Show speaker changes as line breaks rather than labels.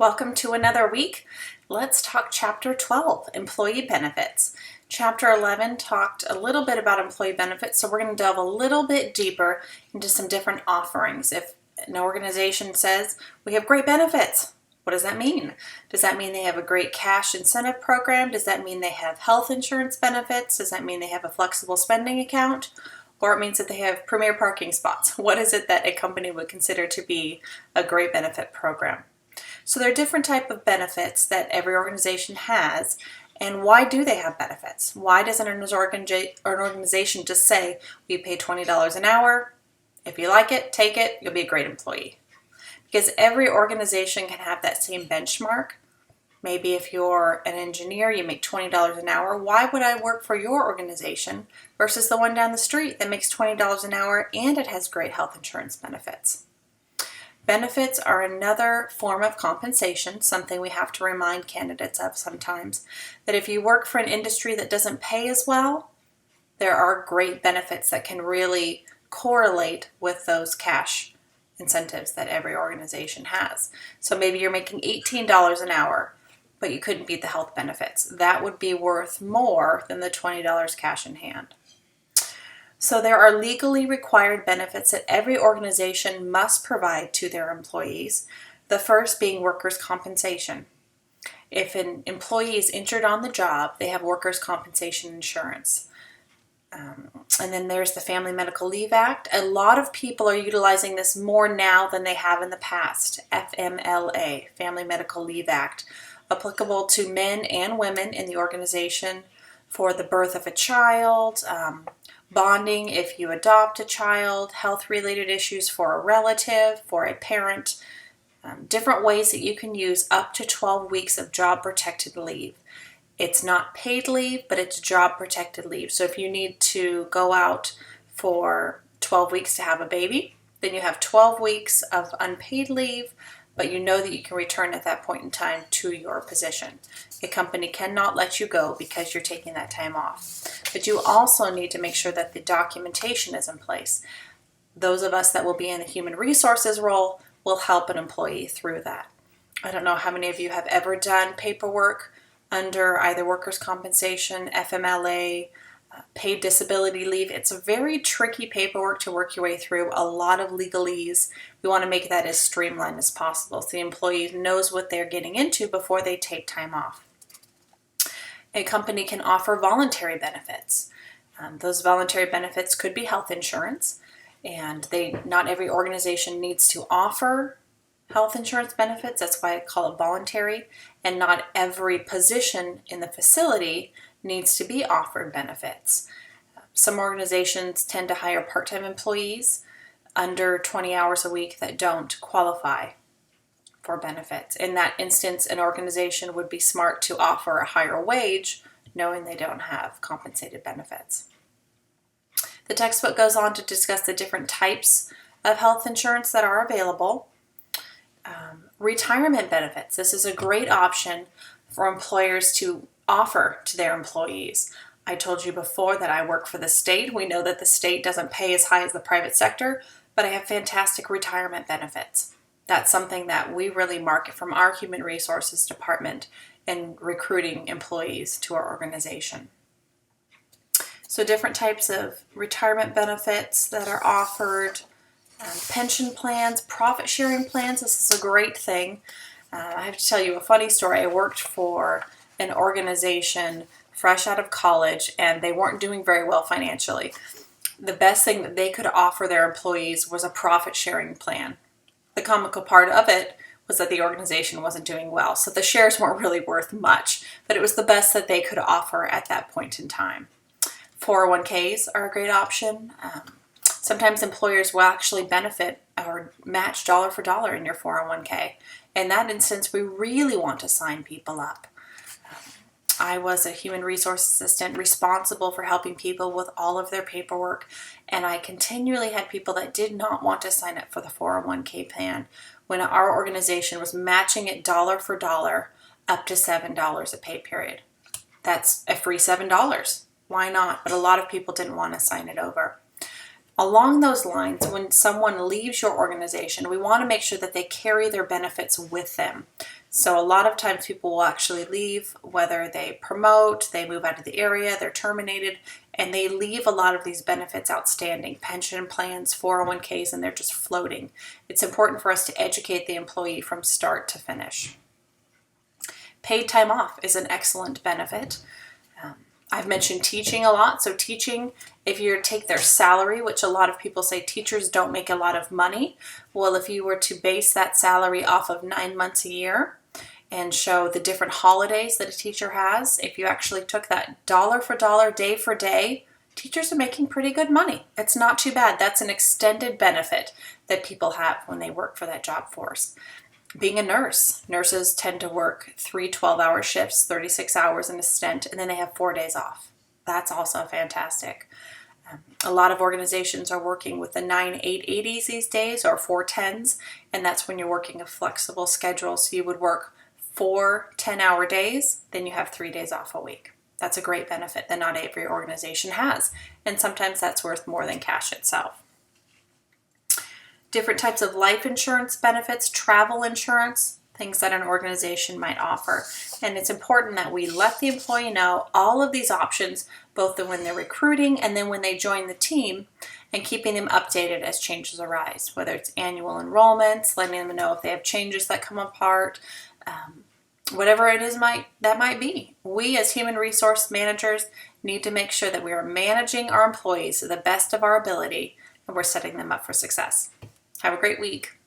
Welcome to another week. Let's talk Chapter 12, Employee Benefits. Chapter 11 talked a little bit about employee benefits, so we're going to delve a little bit deeper into some different offerings. If an organization says, we have great benefits, what does that mean? Does that mean they have a great cash incentive program? Does that mean they have health insurance benefits? Does that mean they have a flexible spending account? Or it means that they have premier parking spots? What is it that a company would consider to be a great benefit program? So there are different types of benefits that every organization has, and why do they have benefits? Why doesn't an organization just say, we pay $20 an hour, if you like it, take it, you'll be a great employee? Because every organization can have that same benchmark. Maybe if you're an engineer, you make $20 an hour. Why would I work for your organization versus the one down the street that makes $20 an hour and it has great health insurance benefits? Benefits are another form of compensation, something we have to remind candidates of sometimes, that if you work for an industry that doesn't pay as well, there are great benefits that can really correlate with those cash incentives that every organization has. So maybe you're making $18 an hour, but you couldn't beat the health benefits. That would be worth more than the $20 cash in hand. So there are legally required benefits that every organization must provide to their employees. The first being workers' compensation. If an employee is injured on the job, they have workers' compensation insurance. And then there's the Family Medical Leave Act. A lot of people are utilizing this more now than they have in the past. FMLA, Family Medical Leave Act, applicable to men and women in the organization for the birth of a child, bonding if you adopt a child, health-related issues for a relative, for a parent, different ways that you can use up to 12 weeks of job-protected leave. It's not paid leave, but it's job-protected leave. So if you need to go out for 12 weeks to have a baby, then you have 12 weeks of unpaid leave, but you know that you can return at that point in time to your position. A company cannot let you go because you're taking that time off. But you also need to make sure that the documentation is in place. Those of us that will be in the human resources role will help an employee through that. I don't know how many of you have ever done paperwork under either workers' compensation, FMLA, paid disability leave. It's a very tricky paperwork to work your way through, a lot of legalese. We want to make that as streamlined as possible so the employee knows what they're getting into before they take time off. A company can offer voluntary benefits. Those voluntary benefits could be health insurance, and not every organization needs to offer health insurance benefits. That's why I call it voluntary, and not every position in the facility needs to be offered benefits. Some organizations tend to hire part-time employees under 20 hours a week that don't qualify for benefits. In that instance, an organization would be smart to offer a higher wage, knowing they don't have compensated benefits. The textbook goes on to discuss the different types of health insurance that are available. Retirement benefits. This is a great option for employers to offer to their employees. I told you before that I work for the state. We know that the state doesn't pay as high as the private sector, but I have fantastic retirement benefits. That's something that we really market from our human resources department in recruiting employees to our organization. So different types of retirement benefits that are offered, pension plans, profit sharing plans. This is a great thing. I have to tell you a funny story. I worked for an organization fresh out of college, and they weren't doing very well financially. The best thing that they could offer their employees was a profit sharing plan. The comical part of it was that the organization wasn't doing well, so the shares weren't really worth much, but it was the best that they could offer at that point in time. 401ks are a great option. Sometimes employers will actually benefit or match dollar for dollar in your 401k. In that instance, we really want to sign people up. I was a human resource assistant responsible for helping people with all of their paperwork, and I continually had people that did not want to sign up for the 401k plan when our organization was matching it dollar for dollar up to $7 a pay period. That's a free $7. Why not? But a lot of people didn't want to sign it over. Along those lines, when someone leaves your organization, we want to make sure that they carry their benefits with them. So a lot of times people will actually leave, whether they promote, they move out of the area, they're terminated, and they leave a lot of these benefits outstanding, pension plans, 401ks, and they're just floating. It's important for us to educate the employee from start to finish. Paid time off is an excellent benefit. I've mentioned teaching a lot. So teaching, if you take their salary, which a lot of people say teachers don't make a lot of money. Well, if you were to base that salary off of 9 months a year and show the different holidays that a teacher has, if you actually took that dollar for dollar, day for day, teachers are making pretty good money. It's not too bad. That's an extended benefit that people have when they work for that job force. Being a nurse, nurses tend to work 3 12-hour shifts, 36 hours in a stint, and then they have 4 days off. That's also fantastic. A lot of organizations are working with the 9-8-80s these days, or 4-10s, and that's when you're working a flexible schedule. So you would work 4 10-hour days, then you have 3 days off a week. That's a great benefit that not every organization has, and sometimes that's worth more than cash itself. Different types of life insurance benefits, travel insurance, things that an organization might offer. And it's important that we let the employee know all of these options, both when they're recruiting and then when they join the team, and keeping them updated as changes arise, whether it's annual enrollments, letting them know if they have changes that come apart, whatever it is that might be. We as human resource managers need to make sure that we are managing our employees to the best of our ability and we're setting them up for success. Have a great week.